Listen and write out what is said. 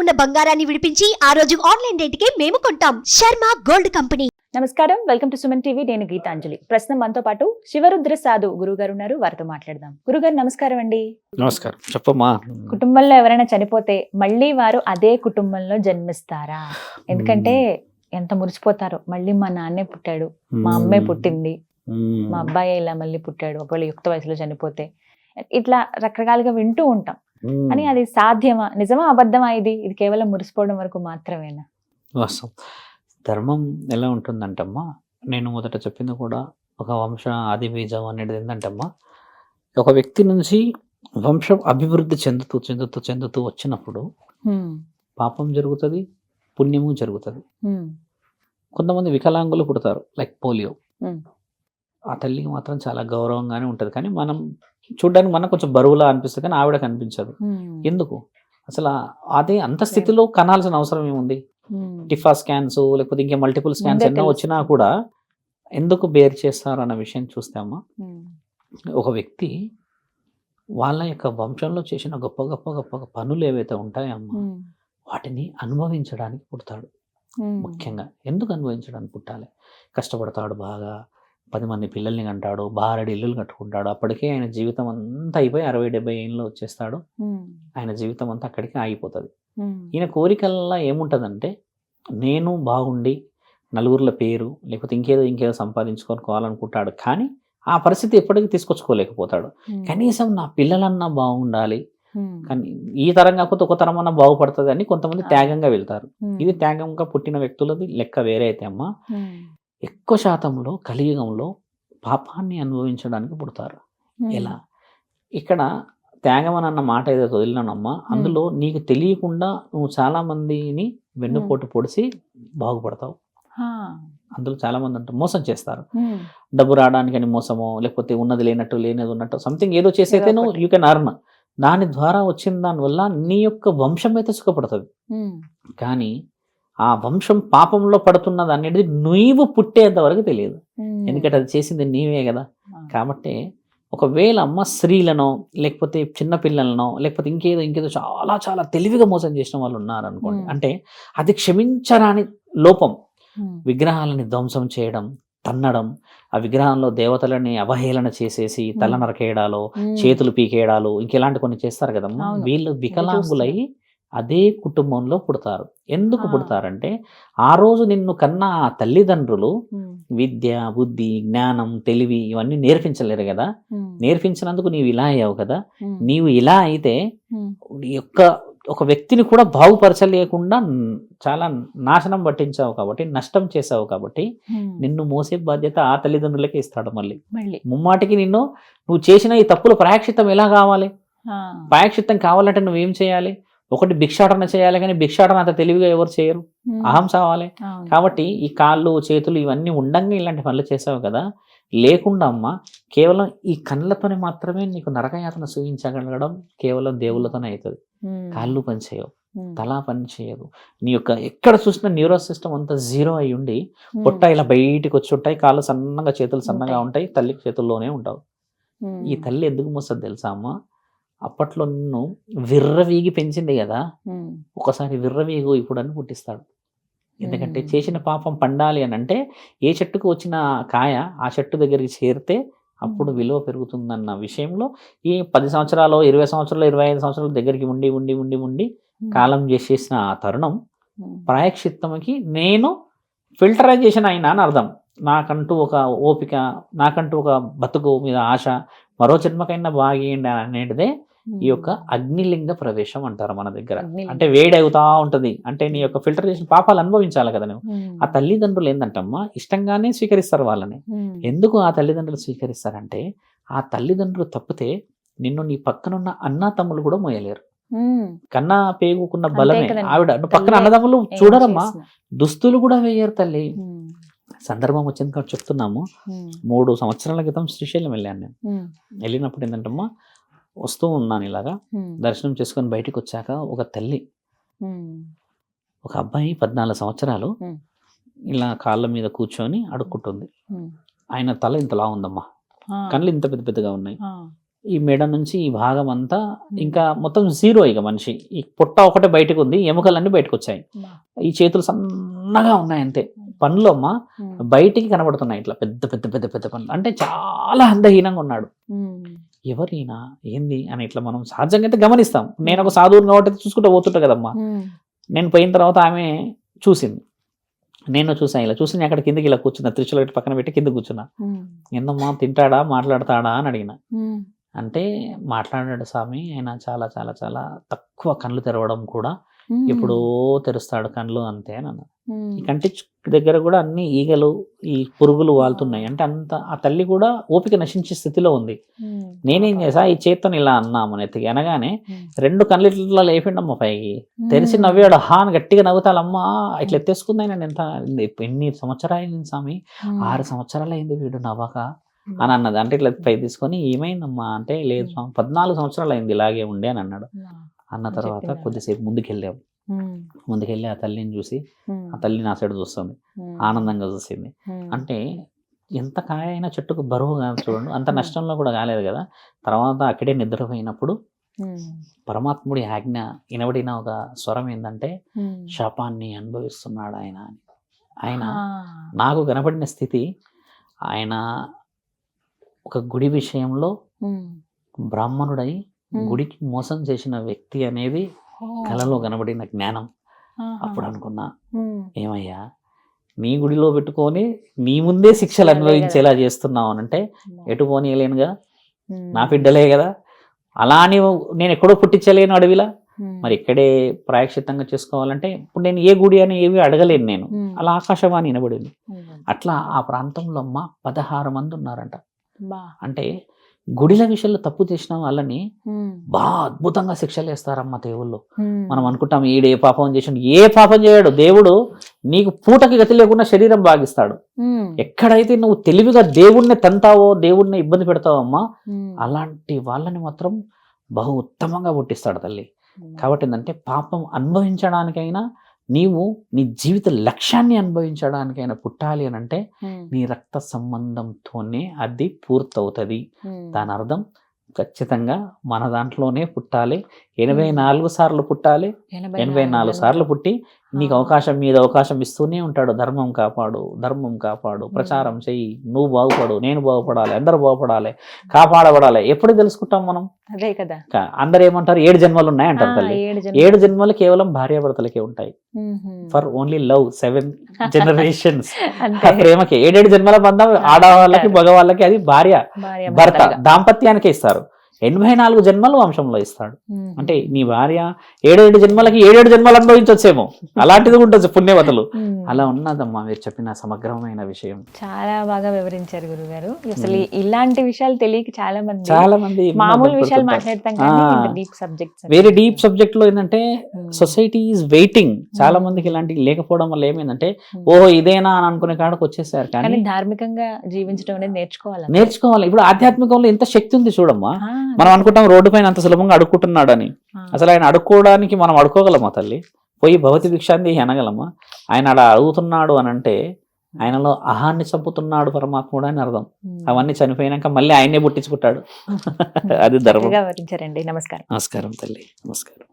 ఉన్న బంగారాన్ని విడిపించి ఆ రోజు ఆన్లైన్ రేటుకే మేము కొంటాం. Sharma gold company. నమస్కారం, వెల్కమ్ టు సుమన్ టీవీ. నేను గీతాంజలి. ప్రస్తుతం మనతో పాటు శివరుద్ర సాధు గురుగారు ఉన్నారు. వారితో మాట్లాడదాం. గురుగారు నమస్కారం అండి. నమస్కారం. చెప్పమ్మా. కుటుంబంలో ఎవరైనా చనిపోతే మళ్ళీ వారు అదే కుటుంబంలో జన్మిస్తారా? ఎందుకంటే ఎంత మురిసిపోతారో, మళ్ళీ మా నాన్నే పుట్టాడు, మా అమ్మే పుట్టింది, మా అబ్బాయి ఇలా మళ్ళీ పుట్టాడు, ఒకవేళ యుక్త వయసులో చనిపోతే, ఇట్లా రకరకాలుగా వింటూ ఉంటాం. అని అది సాధ్యమా, నిజమా, అబద్ధమా? ఇది కేవలం మురిసిపోవడం వరకు మాత్రమేనా? వాస్తవం. ధర్మం ఎలా ఉంటుందంటమ్మా, నేను మొదట చెప్పింది కూడా ఒక వంశ ఆది బీజం అనేది ఏంటంటమ్మా, ఒక వ్యక్తి నుంచి వంశం అభివృద్ధి చెందుతూ చెందుతూ చెందుతూ వచ్చినప్పుడు పాపం జరుగుతుంది, పుణ్యము జరుగుతుంది. కొంతమంది వికలాంగులు పుడతారు, లైక్ పోలియో. ఆ తల్లికి మాత్రం చాలా గౌరవంగానే ఉంటుంది, కానీ మనం చూడడానికి మనకు కొంచెం బరువులా అనిపిస్తుంది, కానీ ఆవిడకి అనిపించదు. ఎందుకు? అసలు అదే అంత స్థితిలో కనాల్సిన అవసరం ఏముంది? టిఫా స్కాన్స్ లేకపోతే ఇంకా మల్టిపుల్ స్కాన్స్ ఎన్నో వచ్చినా కూడా ఎందుకు బేర్ చేస్తారు అన్న విషయం చూస్తామా. ఒక వ్యక్తి వాళ్ళ యొక్క వంశంలో చేసిన గొప్ప గొప్ప గొప్ప పనులు ఏవైతే ఉంటాయమ్మా, వాటిని అనుభవించడానికి పుడతాడు. ముఖ్యంగా ఎందుకు అనుభవించడానికి పుట్టాలి? కష్టపడతాడు, బాగా 10 మంది పిల్లల్ని కంటాడు, బారెడు ఇల్లులు కట్టుకుంటాడు. అప్పటికే ఆయన జీవితం అంతా అయిపోయి 60-70 ఏళ్ళు వచ్చేస్తాడు. ఆయన జీవితం అంతా అక్కడికి ఆగిపోతుంది. ఈయన కోరికల్లా ఏముంటుందంటే, నేను బాగుండి నలుగురుల పేరు లేకపోతే ఇంకేదో సంపాదించుకోవాలనుకుంటాడు, కానీ ఆ పరిస్థితి ఎప్పటికీ తీసుకొచ్చుకోలేకపోతాడు. కనీసం నా పిల్లలన్నా బాగుండాలి, కానీ ఈ తరం కాకపోతే ఒక తరం అన్నా బాగుపడుతుంది అని కొంతమంది త్యాగంగా వెళ్తారు. ఇది త్యాగంగా పుట్టిన వ్యక్తులది లెక్క వేరే అయితే అమ్మా, ఎక్కువ శాతంలో కలియుగంలో పాపాన్ని అనుభవించడానికి పుడతారు. ఎలా? ఇక్కడ త్యాగం అన్న మాట ఏదైతే వదిలినానమ్మా, అందులో నీకు తెలియకుండా నువ్వు చాలా మందిని వెన్నుపోటు పొడిచి బాగుపడతావు. అందులో చాలా మంది అంటారు మోసం చేస్తారు, డబ్బు రావడానికని మోసమో, లేకపోతే ఉన్నది లేనట్టు లేనిది ఉన్నట్టు సంథింగ్ ఏదో చేసైతే నువ్వు యూ కెన్ అర్న్. దాని ద్వారా వచ్చిన దానివల్ల నీ యొక్క వంశం అయితే సుఖపడుతుంది, కానీ ఆ వంశం పాపంలో పడుతున్నది అనేది నువ్వు పుట్టేంత వరకు తెలియదు. ఎందుకంటే అది చేసింది నీవే కదా. కాబట్టి ఒకవేళ అమ్మ స్త్రీలనో లేకపోతే చిన్నపిల్లలనో లేకపోతే ఇంకేదో చాలా చాలా తెలివిగా మోసం చేసిన వాళ్ళు ఉన్నారు అనుకోండి, అంటే అది క్షమించరాని లోపం. విగ్రహాలని ధ్వంసం చేయడం, తన్నడం, ఆ విగ్రహంలో దేవతలని అవహేళన చేసేసి తల నరకేయడాలు, చేతులు పీకేయడాలు, ఇంకెలాంటి కొన్ని చేస్తారు కదమ్మా. వీళ్ళు వికలాంగులై అదే కుటుంబంలో పుడతారు. ఎందుకు పుడతారంటే, ఆ రోజు నిన్ను కన్నా ఆ తల్లిదండ్రులు విద్య, బుద్ధి, జ్ఞానం, తెలివి ఇవన్నీ నేర్పించలేరు కదా. నేర్పించినందుకు నీవు ఇలా అయ్యావు కదా. నీవు ఇలా అయితే ఒక వ్యక్తిని కూడా బాగుపరచలేకుండా చాలా నాశనం పట్టించావు కాబట్టి, నష్టం చేసావు కాబట్టి, నిన్ను మోసే బాధ్యత ఆ తల్లిదండ్రులకే ఇస్తాడు. మళ్ళీ ముమ్మాటికి నువ్వు చేసిన ఈ తప్పులు ప్రాయశ్చిత్తం ఎలా కావాలి? ప్రాయశ్చిత్తం కావాలంటే నువ్వేం చేయాలి? ఒకటి భిక్షాటన చేయాలి, కానీ భిక్షాటన అంత తెలివిగా ఎవరు చేయరు, అహం చావాలి. కాబట్టి ఈ కాళ్ళు చేతులు ఇవన్నీ ఉండంగా ఇలాంటి పనులు చేసావు కదా. లేకుండా అమ్మ కేవలం ఈ కళ్ళతోనే మాత్రమే నీకు నరకయాతన చూపించగలగడం కేవలం దేవుళ్ళతోనే అవుతుంది. కాళ్ళు పని చేయవు, తల పని చేయదు, నీ యొక్క ఎక్కడ చూసిన న్యూరో సిస్టమ్ అంతా జీరో అయి ఉండి పొట్ట ఇలా బయటికి వచ్చి ఉంటాయి, కాళ్ళు సన్నగా చేతులు సన్నగా ఉంటాయి, తల్లి చేతుల్లోనే ఉంటావు. ఈ తల్లి ఎందుకు మోస్తుంది తెలుసా అమ్మ? అప్పట్లో నిన్ను విర్రవీగి పెంచింది కదా, ఒకసారి విర్రవీగు ఇప్పుడు అని పుట్టిస్తాడు. ఎందుకంటే చేసిన పాపం పండాలి అని అంటే, ఏ చెట్టుకు వచ్చిన కాయ ఆ చెట్టు దగ్గరికి చేరితే అప్పుడు విలువ పెరుగుతుందన్న విషయంలో ఈ 10 సంవత్సరాలు 20 సంవత్సరాలు 25 సంవత్సరాల దగ్గరికి ఉండి ఉండి ఉండి ఉండి కాలం చేసేసిన ఆ తరుణం ప్రాయశ్చిత్తముకి నేను ఫిల్టరైజేషన్ అయినా అని అర్థం. నాకంటూ ఒక ఓపిక, నాకంటూ ఒక బతుకు మీద ఆశ, మరో జన్మకైనా బాగేయండి అనేటిదే ఈ యొక్క అగ్నిలింగ ప్రవేశం అంటారు మన దగ్గర. అంటే వేడి అవుతా ఉంటది, అంటే నీ యొక్క ఫిల్టర్ చేసిన పాపాలు అనుభవించాలి కదా నువ్వు. ఆ తల్లిదండ్రులు ఏంటంటమ్మా ఇష్టంగానే స్వీకరిస్తారు వాళ్ళని. ఎందుకు ఆ తల్లిదండ్రులు స్వీకరిస్తారంటే, ఆ తల్లిదండ్రులు తప్పితే నిన్ను నీ పక్కనున్న అన్నా తమ్ములు కూడా మోయలేరు. కన్నా పేగుకున్న బలమే ఆవిడ. నువ్వు పక్కన అన్నదమ్ములు చూడరమ్మా, దుస్తులు కూడా వేయరు తల్లి. సందర్భం వచ్చింది కాబట్టి చెప్తున్నాము. 3 సంవత్సరాల క్రితం శ్రీశైలం వెళ్ళాను నేను. వెళ్ళినప్పుడు ఏంటంటమ్మా, వస్తూ ఉన్నాను ఇలాగా దర్శనం చేసుకొని బయటకు వచ్చాక ఒక తల్లి, ఒక అబ్బాయి 14 సంవత్సరాలు ఇలా కాళ్ళ మీద కూర్చొని అడుక్కుంటుంది. ఆయన తల ఇంతలా ఉందమ్మా, కళ్ళు ఇంత పెద్ద పెద్దగా ఉన్నాయి, ఈ మెడ నుంచి ఈ భాగం అంతా ఇంకా మొత్తం జీరో, ఇక మనిషి ఈ పొట్ట ఒకటే బయటకు ఉంది, ఎముకలన్నీ బయటకు వచ్చాయి, ఈ చేతులు సన్నగా ఉన్నాయి అంతే. పనులు అమ్మ బయటికి కనబడుతున్నాయి ఇట్లా పెద్ద పెద్ద పెద్ద పెద్ద పనులు, అంటే చాలా అందహీనంగా ఉన్నాడు. ఎవరైనా ఏంది అని ఇట్లా మనం సహజంగా అయితే గమనిస్తాం. నేను ఒక సాధువుని కాబట్టి చూసుకుంటూ పోతుంటా కదమ్మా. నేను పోయిన తర్వాత ఆమె చూసింది, నేను చూసాను, ఇలా చూసి అక్కడ కిందకి ఇలా కూర్చున్నా, త్రిశూల పక్కన పెట్టి కింద కూర్చున్నా. ఏందమ్మా తింటాడా మాట్లాడతాడా అని అడిగిన. అంటే మాట్లాడాడు స్వామి, ఆయన చాలా చాలా చాలా తక్కువ కళ్ళు తెరవడం కూడా, ఎప్పుడో తెరుస్తాడు కళ్ళు అంతే అని అన్న. ఈ కంటి దగ్గర కూడా అన్ని ఈగలు ఈ పురుగులు వాళ్తున్నాయి, అంటే అంత ఆ తల్లి కూడా ఓపిక నశించే స్థితిలో ఉంది. నేనేం చేసా, ఈ చేత్తోని ఇలా అన్నాము నెత్తికి అనగానే 2 కళ్ళు ఇట్లా లేపిండమ్మ పైకి, తెరిచి నవ్వాడు. హాన్ గట్టిగా నవ్వుతాలమ్మా ఇట్లా ఎత్తేసుకుంది. నేను ఎంత ఎన్ని సంవత్సరాలు అయింది స్వామి, 6 సంవత్సరాలు అయింది వీడు నవ్వక అని అన్నది. అంటే ఇట్లా పై తీసుకొని ఏమైందమ్మా అంటే, లేదు స్వామి 14 సంవత్సరాలు అయింది ఇలాగే ఉండే అని అన్నాడు. అన్న తర్వాత కొద్దిసేపు ముందుకెళ్ళాము. ముందుకెళ్ళి ఆ తల్లిని చూసి, ఆ తల్లి నా సైడ్ చూస్తుంది, ఆనందంగా చూసింది. అంటే ఎంత కాయ అయినా చెట్టుకు బరువు కాదు చూడండి, అంత నష్టంలో కూడా కాలేదు కదా. తర్వాత అక్కడే నిద్రపోయినప్పుడు పరమాత్ముడి ఆజ్ఞ వినబడిన ఒక స్వరం ఏంటంటే, శాపాన్ని అనుభవిస్తున్నాడు ఆయన అని. ఆయన నాకు కనపడిన స్థితి, ఆయన ఒక గుడి విషయంలో బ్రాహ్మణుడై గుడికి మోసం చేసిన వ్యక్తి అనేది కలలో కనబడిన జ్ఞానం. అప్పుడు అనుకున్నా, ఏమయ్యా నీ గుడిలో పెట్టుకొని నీ ముందే శిక్షలు అనుభవించేలా చేస్తున్నావు అనంటే ఎటు పోనీయలేనుగా, నా బిడ్డలే కదా, అలా అని నేను ఎక్కడో పుట్టించలేను అడవిలా, మరి ఇక్కడే ప్రాయశ్చిత్తంగా చేసుకోవాలంటే ఇప్పుడు నేను ఏ గుడి అని ఏవి అడగలేను నేను. అలా ఆకాశవాణి వినబడింది. అట్లా ఆ ప్రాంతంలో అమ్మ 16 మంది ఉన్నారంట. అంటే గుడిల విషయంలో తప్పు చేసిన వాళ్ళని బాగా అద్భుతంగా శిక్షలు వేస్తారమ్మ దేవుళ్ళు. మనం అనుకుంటాం ఈడే పాపం చేసాడు, ఏ పాపం చేయడు దేవుడు. నీకు పూటకి గతి లేకుండా శరీరం భాగిస్తాడు. ఎక్కడైతే నువ్వు తెలివిగా దేవుణ్ణి తంతావో, దేవుణ్ణి ఇబ్బంది పెడతావో అమ్మా, అలాంటి వాళ్ళని మాత్రం బహు ఉత్తమంగా పుట్టిస్తాడు తల్లి. కాబట్టి ఏంటంటే పాపం అనుభవించడానికైనా, నీవు నీ జీవిత లక్ష్యాన్ని అనుభవించడానికైనా పుట్టాలి అని అంటే నీ రక్త సంబంధంతోనే అది పూర్తవుతుంది. దాని అర్థం ఖచ్చితంగా మన దాంట్లోనే పుట్టాలి. 84 సార్లు పుట్టాలి, 84 సార్లు పుట్టి నీకు అవకాశం మీద అవకాశం ఇస్తూనే ఉంటాడు. ధర్మం కాపాడు, ధర్మం కాపాడు, ప్రచారం చెయ్యి, నువ్వు బాగుపడు, నేను బాగుపడాలి, అందరూ బాగుపడాలి, కాపాడబడాలి. ఎప్పుడు తెలుసుకుంటాం మనం? అదే కదా. అందరు ఏమంటారు, 7 జన్మలు ఉన్నాయి అంటారు తల్లి. 7 జన్మలు కేవలం భార్యాభర్తలకే ఉంటాయి. For only love 7 generations. ప్రేమకి 7 జన్మల బంధం ఆడవాళ్ళకి మగవాళ్ళకి అది భార్య భర్త దాంపత్యానికే ఇస్తారు. 84 జన్మలు వంశంలో ఇస్తాడు. అంటే నీ భార్య 7 జన్మలకి 7 జన్మలు అనుభవించొచ్చేమో, అలాంటిది ఉంటుంది పుణ్యవతలు. అలా ఉన్నదమ్మా మీరు చెప్పిన సమగ్రమైన విషయం. చాలా బాగా వివరించారు గురుగారు. అసలు ఇలాంటి విషయాలు తెలియక చాలా మంది మామూలు విషయాలు మాట్లాడతాం కానీ డీప్ సబ్జెక్ట్స్, వేరే డీప్ సబ్జెక్ట్ లో ఏంటంటే సొసైటీ ఈజ్ వెయిటింగ్. చాలా మందికి ఇలాంటివి లేకపోవడం వల్ల ఏమైందంటే ఓహో ఇదేనా అని అనుకునే కాడకు వచ్చేసారు. కానీ ధార్మికంగా జీవించడం అనేది నేర్చుకోవాలి. ఇప్పుడు ఆధ్యాత్మికంలో ఎంత శక్తి ఉంది చూడమ్మా. మనం అనుకుంటాం రోడ్డు పైన అంత సులభంగా అడుక్కుంటున్నాడు అని. అసలు ఆయన అడుక్కోవడానికి మనం అడుక్కోగలమా తల్లి? పోయి భవతి భిక్షాంది అనగలమా? ఆయన అలా అడుగుతున్నాడు అని అంటే ఆయనలో అహాన్ని చంపుతున్నాడు పరమాత్ముడు అని అర్థం. అవన్నీ చనిపోయినాక మళ్ళీ ఆయనే పుట్టించుకుంటాడు. అది ధర్మం. నమస్కారం. నమస్కారం తల్లి, నమస్కారం.